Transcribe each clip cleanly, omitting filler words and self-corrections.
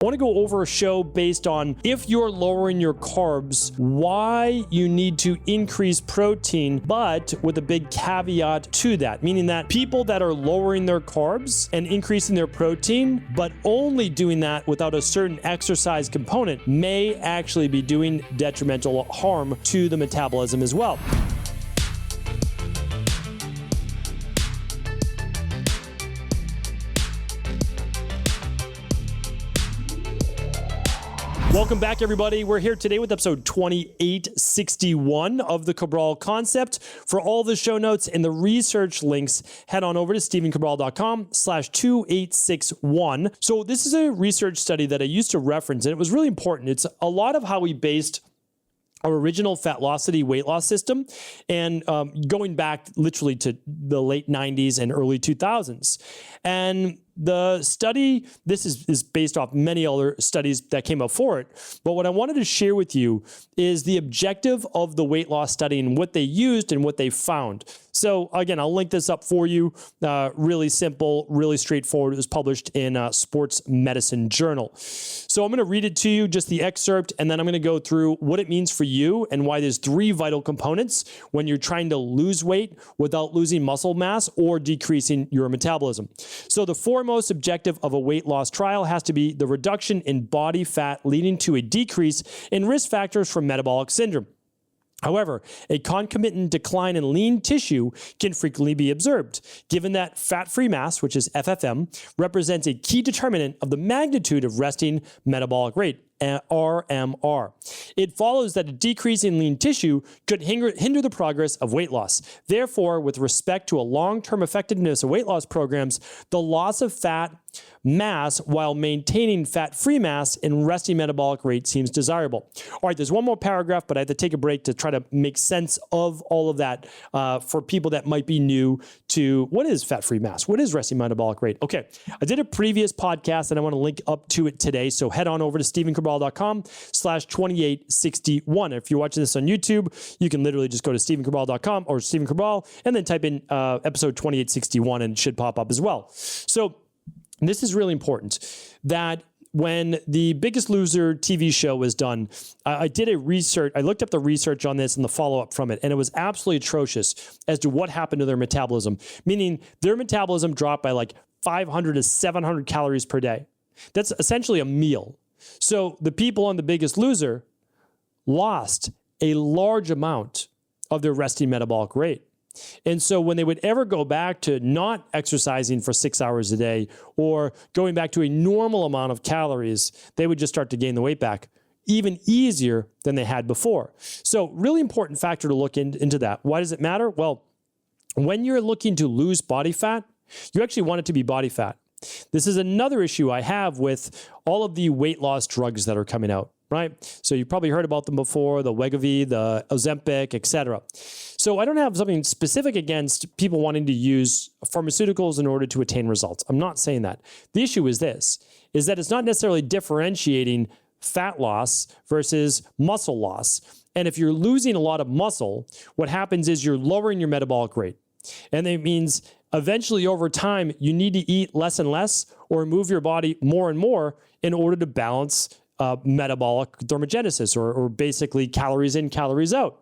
I want to go over a show based on if you're lowering your carbs, why you need to increase protein, but with a big caveat to that, meaning that people that are lowering their carbs and increasing their protein, but only doing that without a certain exercise component, may actually be doing detrimental harm to the metabolism as well. Welcome back, everybody. We're here today with episode 2861 of the Cabral Concept. For all the show notes and the research links, head on over to stephencabral.com/2861. So this is a research study that I used to reference, and it was really important. It's a lot of how we based our original Fatlocity weight loss system, and going back literally to the late 90s and early 2000s. And the study, this is based off many other studies that came before it, but what I wanted to share with you is the objective of the weight loss study and what they used and what they found. So again, I'll link this up for you. Really simple, really straightforward. It was published in Sports Medicine Journal. So I'm going to read it to you, just the excerpt, and then I'm going to go through what it means for you and why there's 3 vital components when you're trying to lose weight without losing muscle mass or decreasing your metabolism. So the foremost objective of a weight loss trial has to be the reduction in body fat, leading to a decrease in risk factors for metabolic syndrome. However, a concomitant decline in lean tissue can frequently be observed, given that fat-free mass, which is FFM, represents a key determinant of the magnitude of resting metabolic rate, RMR. It follows that a decrease in lean tissue could hinder the progress of weight loss. Therefore, with respect to a long-term effectiveness of weight loss programs, the loss of fat mass while maintaining fat-free mass and resting metabolic rate seems desirable. All right, there's one more paragraph, but I have to take a break to try to make sense of all of that for people that might be new to what is fat-free mass? What is resting metabolic rate? Okay, I did a previous podcast and I want to link up to it today, so head on over to stephencabral.com/2861. If you're watching this on YouTube, you can literally just go to stephencabral.com or Stephen Cabral and then type in episode 2861 and it should pop up as well. So this is really important that when the Biggest Loser TV show was done, I looked up the research on this and the follow-up from it, and it was absolutely atrocious as to what happened to their metabolism, meaning their metabolism dropped by like 500 to 700 calories per day. That's essentially a meal. So the people on The Biggest Loser lost a large amount of their resting metabolic rate. And so when they would ever go back to not exercising for 6 hours a day or going back to a normal amount of calories, they would just start to gain the weight back even easier than they had before. So really important factor to look into that. Why does it matter? Well, when you're looking to lose body fat, you actually want it to be body fat. This is another issue I have with all of the weight loss drugs that are coming out, right? So you've probably heard about them before, the Wegovy, the Ozempic, etc. So I don't have something specific against people wanting to use pharmaceuticals in order to attain results. I'm not saying that. The issue is this, is that it's not necessarily differentiating fat loss versus muscle loss. And if you're losing a lot of muscle, what happens is you're lowering your metabolic rate. And that means eventually over time, you need to eat less and less or move your body more and more in order to balance metabolic thermogenesis or basically calories in, calories out.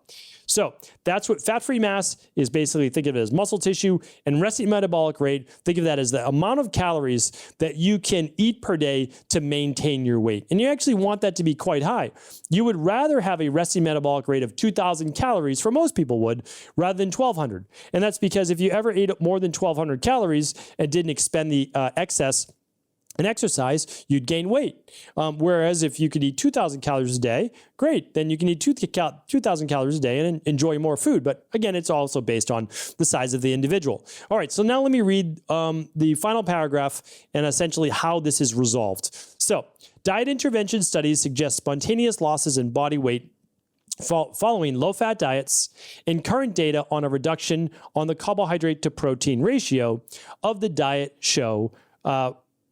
So that's what fat-free mass is basically. Think of it as muscle tissue, and resting metabolic rate, think of that as the amount of calories that you can eat per day to maintain your weight. And you actually want that to be quite high. You would rather have a resting metabolic rate of 2,000 calories, for most people would, rather than 1,200. And that's because if you ever ate more than 1,200 calories and didn't expend the excess and exercise, you'd gain weight. Whereas if you could eat 2,000 calories a day, great. Then you can eat 2,000 calories a day and enjoy more food. But again, it's also based on the size of the individual. All right, so now let me read the final paragraph and essentially how this is resolved. So, diet intervention studies suggest spontaneous losses in body weight following low-fat diets, and current data on a reduction on the carbohydrate to protein ratio of the diet show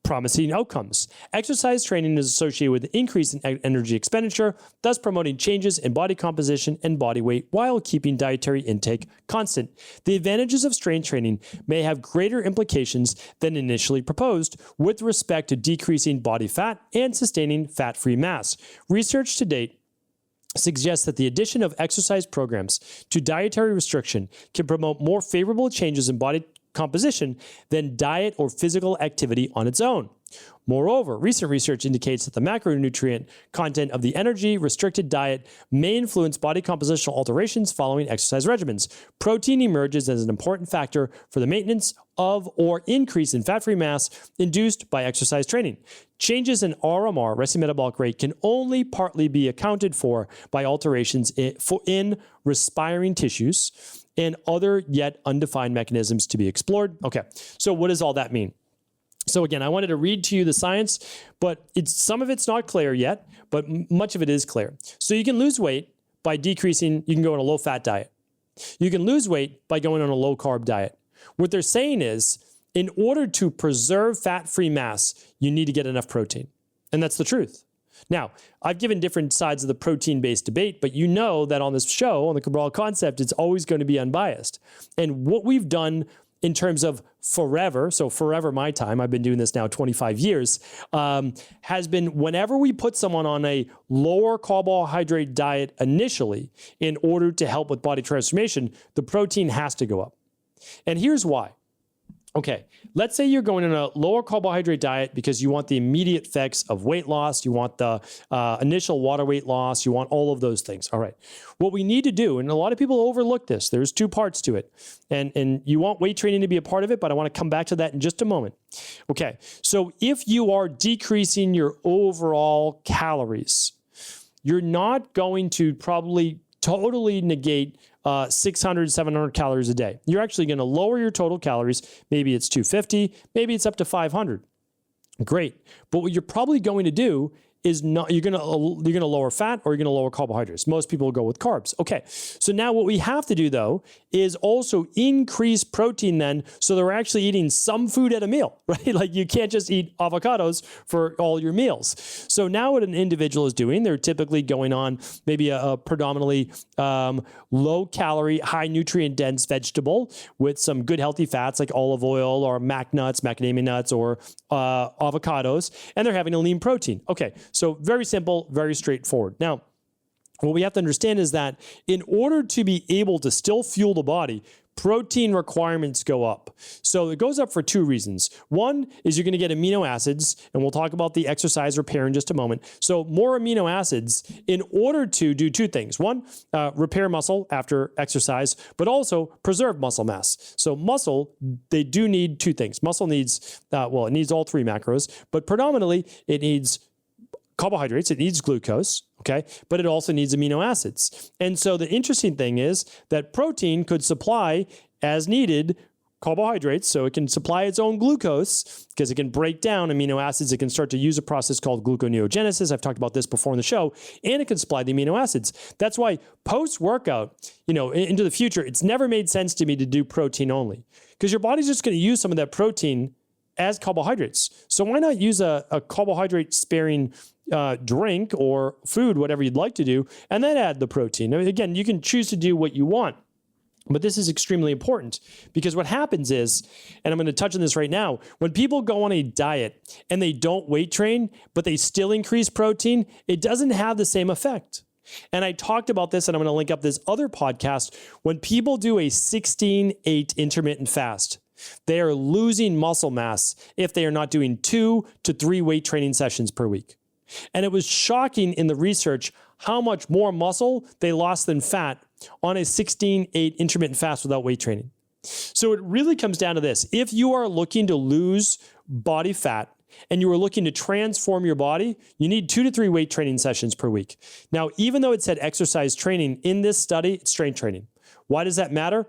promising outcomes. Exercise training is associated with an increase in energy expenditure, thus promoting changes in body composition and body weight while keeping dietary intake constant. The advantages of strength training may have greater implications than initially proposed with respect to decreasing body fat and sustaining fat-free mass. Research to date suggests that the addition of exercise programs to dietary restriction can promote more favorable changes in body composition than diet or physical activity on its own. Moreover, recent research indicates that the macronutrient content of the energy-restricted diet may influence body compositional alterations following exercise regimens. Protein emerges as an important factor for the maintenance of or increase in fat-free mass induced by exercise training. Changes in RMR, resting metabolic rate, can only partly be accounted for by alterations in respiring tissues and other yet undefined mechanisms to be explored. Okay, so what does all that mean? So again, I wanted to read to you the science, but some of it's not clear yet, but much of it is clear. So you can lose weight by decreasing, you can go on a low-fat diet. You can lose weight by going on a low-carb diet. What they're saying is, in order to preserve fat-free mass, you need to get enough protein. And that's the truth. Now, I've given different sides of the protein-based debate, but you know that on this show, on the Cabral Concept, it's always going to be unbiased. And what we've done in terms of forever, so forever my time, I've been doing this now 25 years, has been whenever we put someone on a lower carbohydrate diet initially in order to help with body transformation, the protein has to go up. And here's why. Okay, let's say you're going on a lower carbohydrate diet because you want the immediate effects of weight loss, you want the initial water weight loss, you want all of those things. All right, what we need to do, and a lot of people overlook this, there's two parts to it, and you want weight training to be a part of it, but I want to come back to that in just a moment. Okay, so if you are decreasing your overall calories, you're not going to probably totally negate 600, 700 calories a day. You're actually going to lower your total calories. Maybe it's 250, maybe it's up to 500. Great. But what you're probably going to do is not, you're going to lower fat or you're going to lower carbohydrates. Most people will go with carbs. Okay. So now what we have to do though is also increase protein then so they're actually eating some food at a meal, right? Like you can't just eat avocados for all your meals. So now what an individual is doing, they're typically going on maybe a predominantly low calorie, high nutrient dense vegetable with some good healthy fats like olive oil or mac nuts, macadamia nuts, or avocados, and they're having a lean protein. Okay. So very simple, very straightforward. Now, what we have to understand is that in order to be able to still fuel the body, protein requirements go up. So it goes up for two reasons. One is you're going to get amino acids, and we'll talk about the exercise repair in just a moment. So more amino acids in order to do two things. One, repair muscle after exercise, but also preserve muscle mass. So muscle, they do need two things. Muscle needs, it needs all three macros, but predominantly it needs carbohydrates, it needs glucose, okay? But it also needs amino acids. And so the interesting thing is that protein could supply, as needed, carbohydrates, so it can supply its own glucose because it can break down amino acids. It can start to use a process called gluconeogenesis. I've talked about this before in the show, and it can supply the amino acids. That's why post-workout, into the future, it's never made sense to me to do protein only because your body's just going to use some of that protein as carbohydrates. So why not use a carbohydrate-sparing drink or food, whatever you'd like to do, and then add the protein. I mean, again, you can choose to do what you want, but this is extremely important because what happens is, and I'm going to touch on this right now, when people go on a diet and they don't weight train, but they still increase protein, it doesn't have the same effect. And I talked about this, and I'm going to link up this other podcast. When people do a 16-8 intermittent fast, they are losing muscle mass if they are not doing 2 to 3 weight training sessions per week. And it was shocking in the research how much more muscle they lost than fat on a 16-8 intermittent fast without weight training. So it really comes down to this. If you are looking to lose body fat and you are looking to transform your body, you need 2 to 3 weight training sessions per week. Now, even though it said exercise training, in this study, it's strength training. Why does that matter?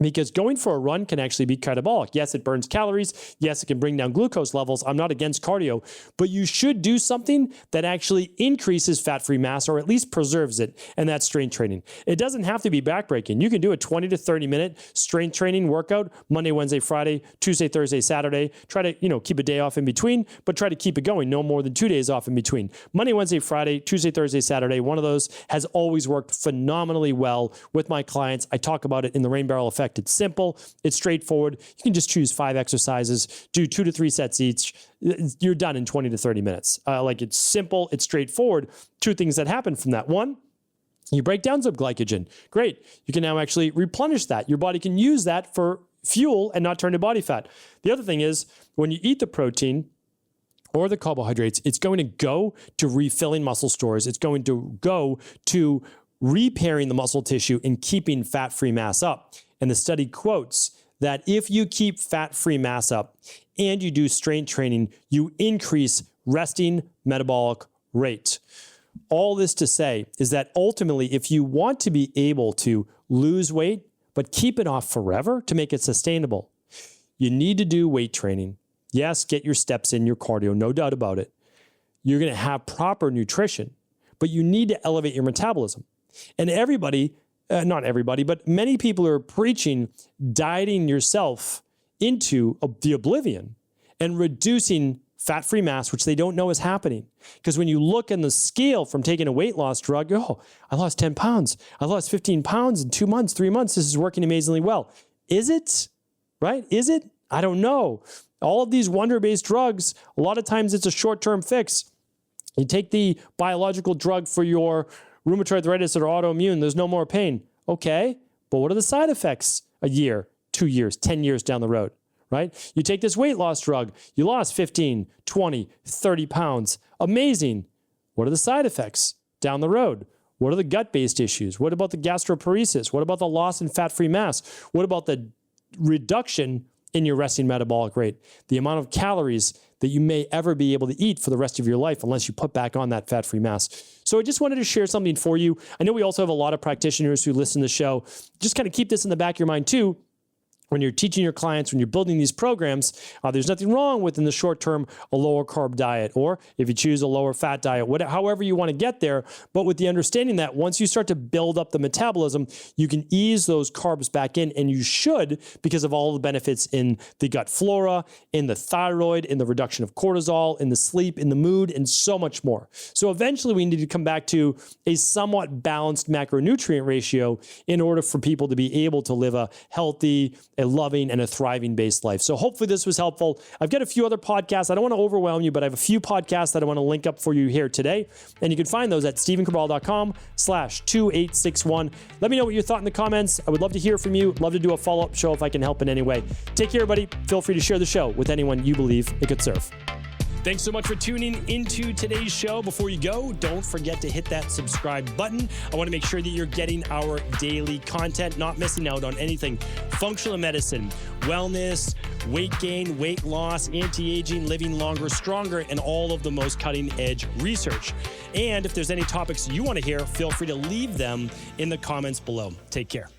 Because going for a run can actually be catabolic. Yes, it burns calories. Yes, it can bring down glucose levels. I'm not against cardio, but you should do something that actually increases fat-free mass or at least preserves it, and that's strength training. It doesn't have to be backbreaking. You can do a 20 to 30 minute strength training workout Monday, Wednesday, Friday, Tuesday, Thursday, Saturday. Try to, keep a day off in between, but try to keep it going. No more than 2 days off in between. Monday, Wednesday, Friday, Tuesday, Thursday, Saturday. One of those has always worked phenomenally well with my clients. I talk about it in the Rain Barrel Effect. It's simple. It's straightforward. You can just choose 5 exercises, do 2 to 3 sets each. You're done in 20 to 30 minutes. It's simple. It's straightforward. 2 things that happen from that. 1, you break down some glycogen. Great. You can now actually replenish that. Your body can use that for fuel and not turn to body fat. The other thing is when you eat the protein or the carbohydrates, it's going to go to refilling muscle stores. It's going to go to repairing the muscle tissue and keeping fat-free mass up. And the study quotes that if you keep fat-free mass up and you do strength training, you increase resting metabolic rate. All this to say is that ultimately, if you want to be able to lose weight, but keep it off forever to make it sustainable, you need to do weight training. Yes, get your steps in, your cardio, no doubt about it. You're going to have proper nutrition, but you need to elevate your metabolism. And not everybody, but many people are preaching dieting yourself into the oblivion and reducing fat-free mass, which they don't know is happening. Because when you look in the scale from taking a weight loss drug, I lost 10 pounds. I lost 15 pounds in 2 months, 3 months. This is working amazingly well. Is it? Right? Is it? I don't know. All of these wonder-based drugs, a lot of times it's a short-term fix. You take the biological drug for your rheumatoid arthritis or autoimmune, there's no more pain. Okay, but what are the side effects a year, 2 years, 10 years down the road, right? You take this weight loss drug, you lost 15, 20, 30 pounds. Amazing. What are the side effects down the road? What are the gut-based issues? What about the gastroparesis? What about the loss in fat-free mass? What about the reduction in your resting metabolic rate? The amount of calories that you may ever be able to eat for the rest of your life unless you put back on that fat-free mass. So I just wanted to share something for you. I know we also have a lot of practitioners who listen to the show. Just kind of keep this in the back of your mind too. When you're teaching your clients, when you're building these programs, there's nothing wrong with, in the short term, a lower carb diet, or if you choose a lower fat diet, however you want to get there, but with the understanding that once you start to build up the metabolism, you can ease those carbs back in, and you should, because of all the benefits in the gut flora, in the thyroid, in the reduction of cortisol, in the sleep, in the mood, and so much more. So eventually we need to come back to a somewhat balanced macronutrient ratio in order for people to be able to live a healthy, a loving, and a thriving based life. So hopefully this was helpful. I've got a few other podcasts. I don't want to overwhelm you, but I have a few podcasts that I want to link up for you here today. And you can find those at stephencabral.com/2861. Let me know what you thought in the comments. I would love to hear from you. Love to do a follow-up show if I can help in any way. Take care, everybody. Feel free to share the show with anyone you believe it could serve. Thanks so much for tuning into today's show. Before you go, don't forget to hit that subscribe button. I want to make sure that you're getting our daily content, not missing out on anything. Functional medicine, wellness, weight gain, weight loss, anti-aging, living longer, stronger, and all of the most cutting-edge research. And if there's any topics you want to hear, feel free to leave them in the comments below. Take care.